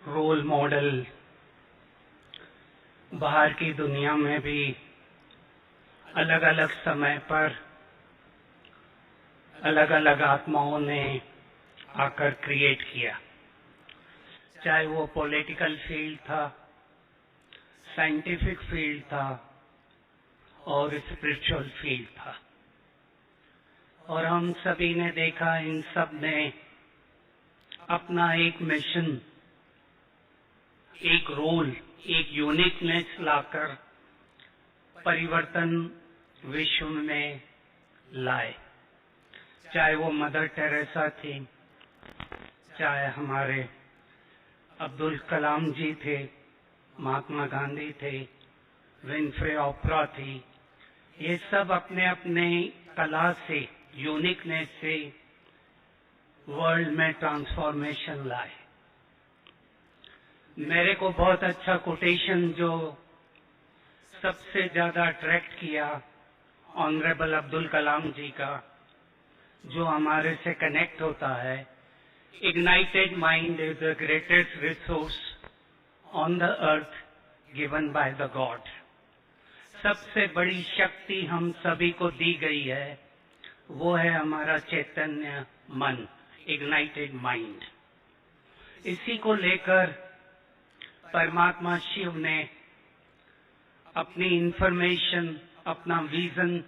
Role model बाहर की दुनिया में भी अलग अलग समय पर अलग अलग आत्माओं ने आकर क्रिएट किया, चाहे वो पॉलिटिकल फील्ड था, साइंटिफिक फील्ड था और स्पिरिचुअल फील्ड था। और हम सभी ने देखा इन सब ने अपना एक मिशन, एक रोल, एक यूनिकनेस लाकर परिवर्तन विश्व में लाए। चाहे वो मदर टेरेसा थी, चाहे हमारे अब्दुल कलाम जी थे, महात्मा गांधी थे, विनफ्रे ओपरा थी, ये सब अपने अपने कला से, यूनिकनेस से वर्ल्ड में ट्रांसफॉर्मेशन लाए। मेरे को बहुत अच्छा कोटेशन जो सबसे ज्यादा अट्रैक्ट किया ऑनरेबल अब्दुल कलाम जी का, जो हमारे से कनेक्ट होता है, ignited mind is the greatest resource on the earth given by the God. सबसे बड़ी शक्ति हम सभी को दी गई है, वो है हमारा चैतन्य मन, इग्नाइटेड माइंड। इसी को लेकर परमात्मा शिव ने अपनी इंफॉर्मेशन, अपना विजन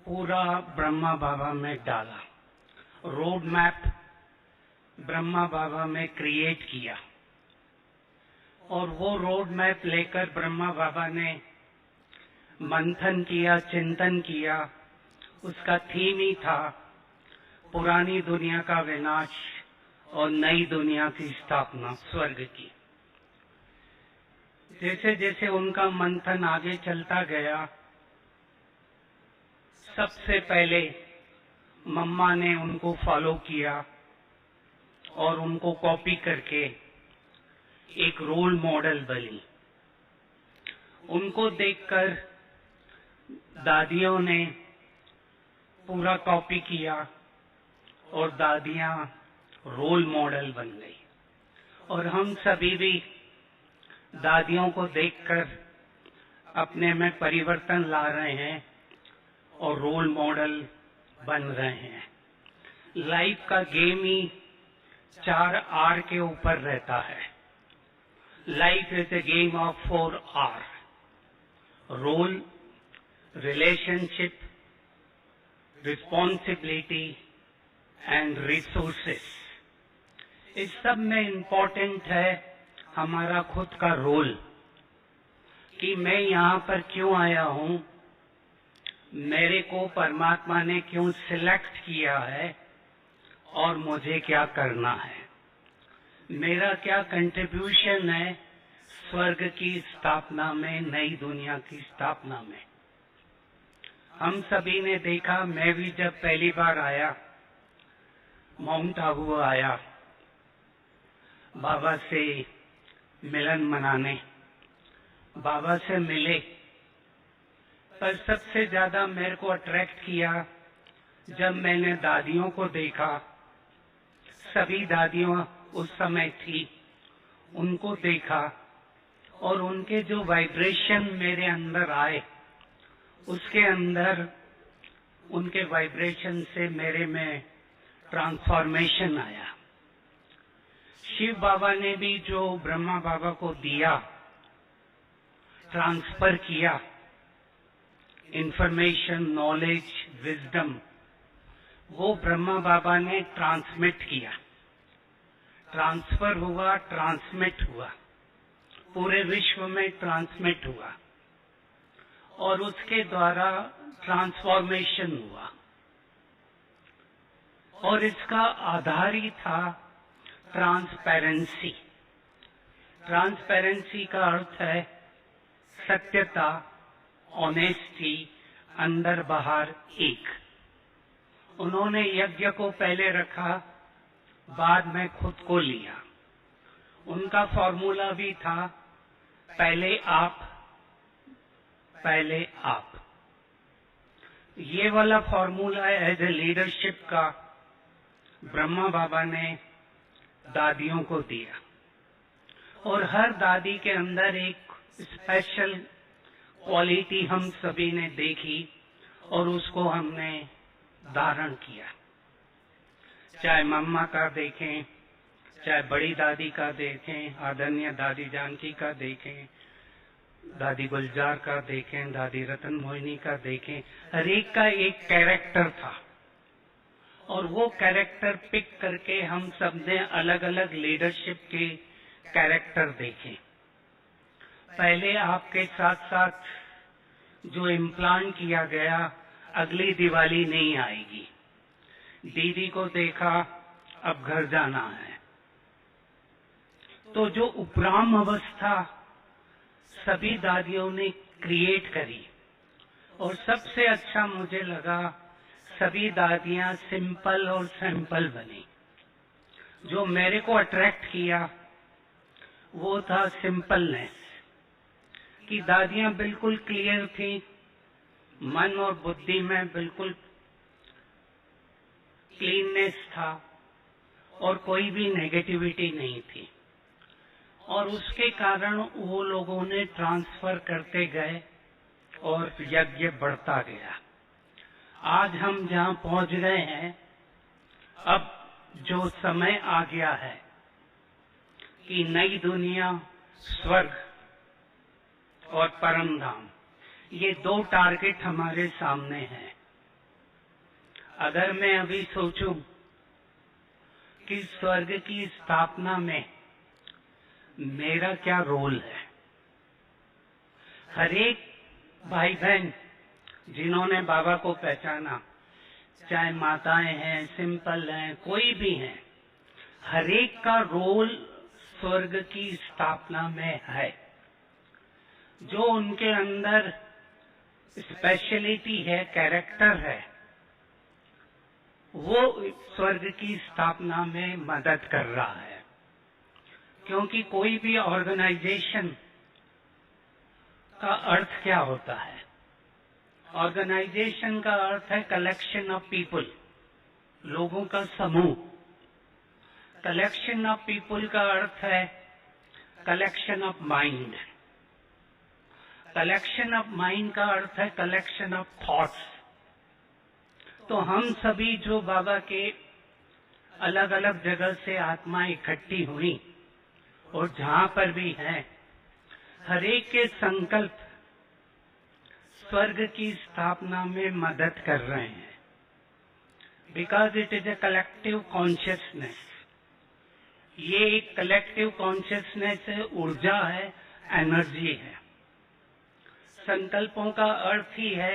पूरा ब्रह्मा बाबा में डाला, रोड मैप ब्रह्मा बाबा में क्रिएट किया। और वो रोड मैप लेकर ब्रह्मा बाबा ने मंथन किया, चिंतन किया। उसका थीम ही था पुरानी दुनिया का विनाश और नई दुनिया की स्थापना, स्वर्ग की। जैसे जैसे उनका मंथन आगे चलता गया, सबसे पहले मम्मा ने उनको फॉलो किया और उनको कॉपी करके एक रोल मॉडल बनी। उनको देखकर दादियों ने पूरा कॉपी किया और दादियां रोल मॉडल बन गई। और हम सभी भी दादियों को देखकर अपने में परिवर्तन ला रहे हैं और रोल मॉडल बन रहे हैं। लाइफ का गेम ही 4 R के ऊपर रहता है। Life is a game of 4 R: role, relationship, responsibility and resources. इस सब में इम्पोर्टेंट है हमारा खुद का रोल, कि मैं यहाँ पर क्यों आया हूँ, मेरे को परमात्मा ने क्यों सिलेक्ट किया है और मुझे क्या करना है, मेरा क्या कंट्रीब्यूशन है स्वर्ग की स्थापना में, नई दुनिया की स्थापना में। हम सभी ने देखा, मैं भी जब पहली बार आया, माउंट आबू आया बाबा से मिलन मनाने, बाबा से मिले, पर सबसे ज्यादा मेरे को अट्रैक्ट किया जब मैंने दादियों को देखा। सभी दादियों उस समय थी, उनको देखा और उनके जो वाइब्रेशन मेरे अंदर आए, उसके अंदर उनके वाइब्रेशन से मेरे में ट्रांसफॉर्मेशन आया। शिव बाबा ने भी जो ब्रह्मा बाबा को दिया, ट्रांसफर किया, इंफॉर्मेशन, नॉलेज, विजडम, वो ब्रह्मा बाबा ने ट्रांसमिट किया। ट्रांसफर हुआ, ट्रांसमिट हुआ, पूरे विश्व में ट्रांसमिट हुआ और उसके द्वारा ट्रांसफॉर्मेशन हुआ। और इसका आधार ही था ट्रांसपेरेंसी। ट्रांसपेरेंसी का अर्थ है सत्यता, ऑनेस्टी, अंदर बाहर एक। उन्होंने यज्ञ को पहले रखा, बाद में खुद को लिया। उनका फॉर्मूला भी था पहले आप, पहले आप। ये वाला फॉर्मूला एज ए लीडरशिप का ब्रह्मा बाबा ने दादियों को दिया, और हर दादी के अंदर एक स्पेशल क्वालिटी हम सभी ने देखी और उसको हमने धारण किया। चाहे मम्मा का देखें, चाहे बड़ी दादी का देखें, आदरणीय दादी जानकी का देखें, दादी गुलजार का देखें, दादी रतन मोहिनी का देखें, हर एक का एक कैरेक्टर था और वो कैरेक्टर पिक करके हम सब ने अलग अलग लीडरशिप के कैरेक्टर देखे। पहले आपके साथ साथ जो इम्प्लांट किया गया, अगली दिवाली नहीं आएगी, दीदी को देखा अब घर जाना है। तो जो उपराम अवस्था सभी दादियों ने क्रिएट करी, और सबसे अच्छा मुझे लगा सभी दादियां सिंपल और सैंपल बनी। जो मेरे को अट्रैक्ट किया वो था सिंपलनेस, कि दादियां बिल्कुल क्लियर थी, मन और बुद्धि में बिल्कुल क्लीननेस था और कोई भी नेगेटिविटी नहीं थी, और उसके कारण वो लोगों ने ट्रांसफर करते गए और यज्ञ बढ़ता गया। आज हम जहां पहुंच गए हैं, अब जो समय आ गया है कि नई दुनिया, स्वर्ग और परम धाम, ये दो टारगेट हमारे सामने हैं। अगर मैं अभी सोचूं कि स्वर्ग की स्थापना में मेरा क्या रोल है, हर एक भाई बहन जिन्होंने बाबा को पहचाना, चाहे माताएं हैं, सिंपल हैं, कोई भी हैं, हर एक का रोल स्वर्ग की स्थापना में है। जो उनके अंदर स्पेशलिटी है, कैरेक्टर है, वो स्वर्ग की स्थापना में मदद कर रहा है। क्योंकि कोई भी ऑर्गेनाइजेशन का अर्थ क्या होता है? ऑर्गेनाइजेशन का अर्थ है कलेक्शन ऑफ पीपल, लोगों का समूह। कलेक्शन ऑफ पीपल का अर्थ है collection of mind. Collection of mind का अर्थ है कलेक्शन ऑफ थॉट्स। तो हम सभी जो बाबा के अलग अलग जगह से आत्माएं इकट्ठी हुई और जहां पर भी हैं, हर एक के संकल्प स्वर्ग की स्थापना में मदद कर रहे हैं। Because it is a collective consciousness. ये एक कलेक्टिव कॉन्शियसनेस है, ऊर्जा है, एनर्जी है। संकल्पों का अर्थ ही है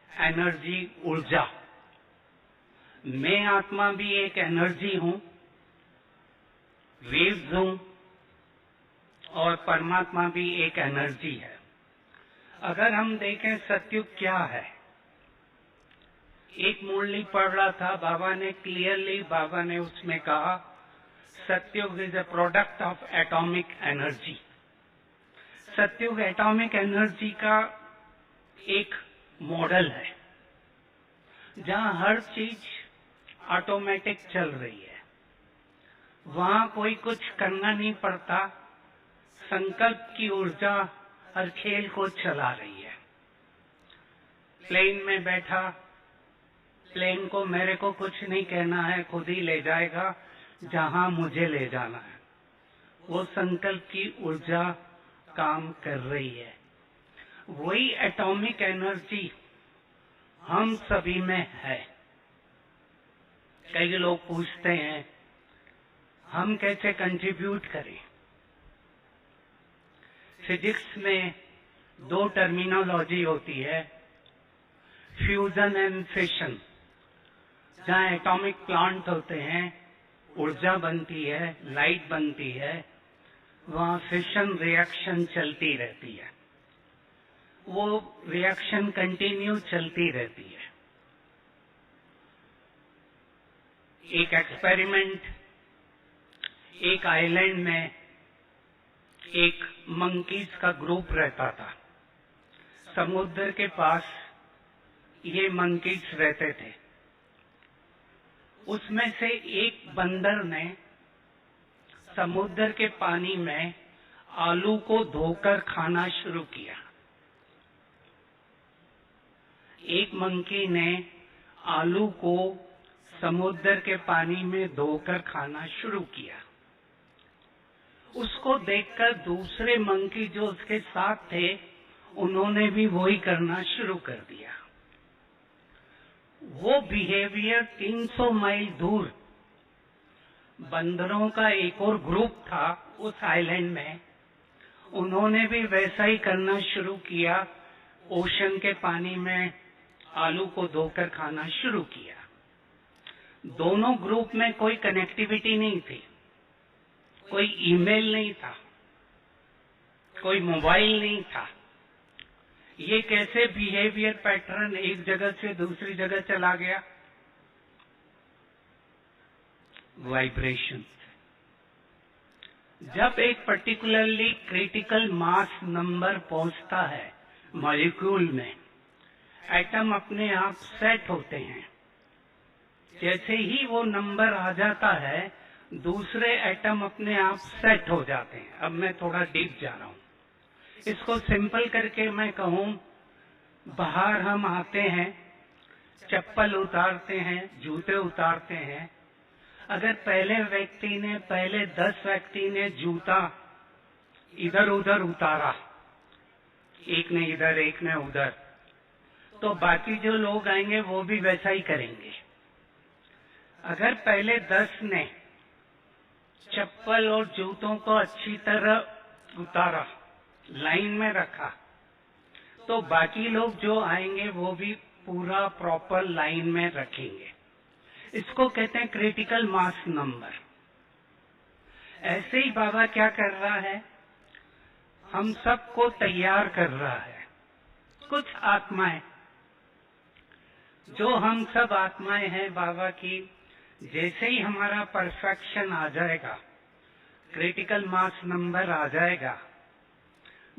एनर्जी, ऊर्जा। मैं आत्मा भी एक एनर्जी हूं, वेव्स हूं, और परमात्मा भी एक एनर्जी है। अगर हम देखें सत्युग क्या है, एक मुरली पढ़ रहा था, बाबा ने क्लियरली, बाबा ने उसमें कहा Satyug is a product of atomic energy. Satyug atomic energy का एक मॉडल है जहां हर चीज ऑटोमेटिक चल रही है, वहां कोई कुछ करना नहीं पड़ता। संकल्प की ऊर्जा हर खेल को चला रही है। प्लेन में बैठा, प्लेन को मेरे को कुछ नहीं कहना है, खुद ही ले जाएगा जहां मुझे ले जाना है। वो संकल्प की ऊर्जा काम कर रही है। वही एटॉमिक एनर्जी हम सभी में है। कई लोग पूछते हैं हम कैसे कंट्रीब्यूट करें। फिजिक्स में दो टर्मिनोलॉजी होती है, फ्यूजन एंड फिशन। जहां एटॉमिक प्लांट होते हैं, ऊर्जा बनती है, लाइट बनती है, वहां फिशन रिएक्शन चलती रहती है। वो रिएक्शन कंटिन्यू चलती रहती है। एक एक्सपेरिमेंट, एक आइलैंड में एक मंकीज का ग्रुप रहता था। समुद्र के पास ये मंकीज रहते थे। उसमें से एक बंदर ने समुद्र के पानी में आलू को धोकर खाना शुरू किया। एक मंकी ने आलू को समुद्र के पानी में धोकर खाना शुरू किया। उसको देखकर दूसरे मंकी जो उसके साथ थे, उन्होंने भी वही करना शुरू कर दिया। वो बिहेवियर 300 माइल दूर बंदरों का एक और ग्रुप था उस आइलैंड में, उन्होंने भी वैसा ही करना शुरू किया। ओशन के पानी में आलू को धोकर खाना शुरू किया। दोनों ग्रुप में कोई कनेक्टिविटी नहीं थी, कोई ईमेल नहीं था, कोई मोबाइल नहीं था। ये कैसे बिहेवियर पैटर्न एक जगह से दूसरी जगह चला गया? वाइब्रेशन। जब एक पर्टिकुलरली क्रिटिकल मास नंबर पहुंचता है मॉलिक्यूल में, एटम अपने आप सेट होते हैं। जैसे ही वो नंबर आ जाता है, दूसरे एटम अपने आप सेट हो जाते हैं। अब मैं थोड़ा डीप जा रहा हूं। इसको सिंपल करके मैं कहूं, बाहर हम आते हैं, चप्पल उतारते हैं, जूते उतारते हैं। अगर पहले 10 व्यक्ति ने जूता इधर उधर उतारा, एक ने इधर एक ने उधर, तो बाकी जो लोग आएंगे वो भी वैसा ही करेंगे। अगर पहले 10 ने चप्पल और जूतों को अच्छी तरह उतारा, लाइन में रखा, तो बाकी लोग जो आएंगे वो भी पूरा प्रॉपर लाइन में रखेंगे। इसको कहते हैं क्रिटिकल मास नंबर। ऐसे ही बाबा क्या कर रहा है, हम सबको तैयार कर रहा है। कुछ आत्माएं, जो हम सब आत्माएं हैं बाबा की, जैसे ही हमारा परफेक्शन आ जाएगा, क्रिटिकल मास नंबर आ जाएगा,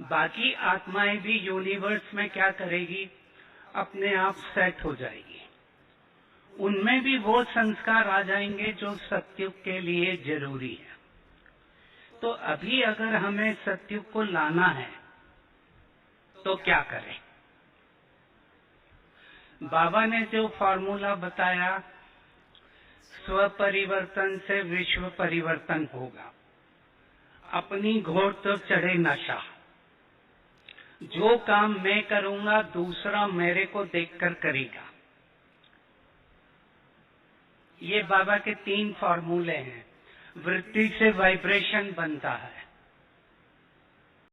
बाकी आत्माएं भी यूनिवर्स में क्या करेगी, अपने आप सेट हो जाएगी। उनमें भी वो संस्कार आ जाएंगे जो सत्युग के लिए जरूरी है। तो अभी अगर हमें सत्युग को लाना है तो क्या करें? बाबा ने जो फॉर्मूला बताया, स्व परिवर्तन से विश्व परिवर्तन होगा। अपनी घोड़ तो चढ़े नशा। जो काम मैं करूंगा दूसरा मेरे को देखकर करेगा। ये बाबा के 3 फॉर्मूले हैं। वृत्ति से वाइब्रेशन बनता है,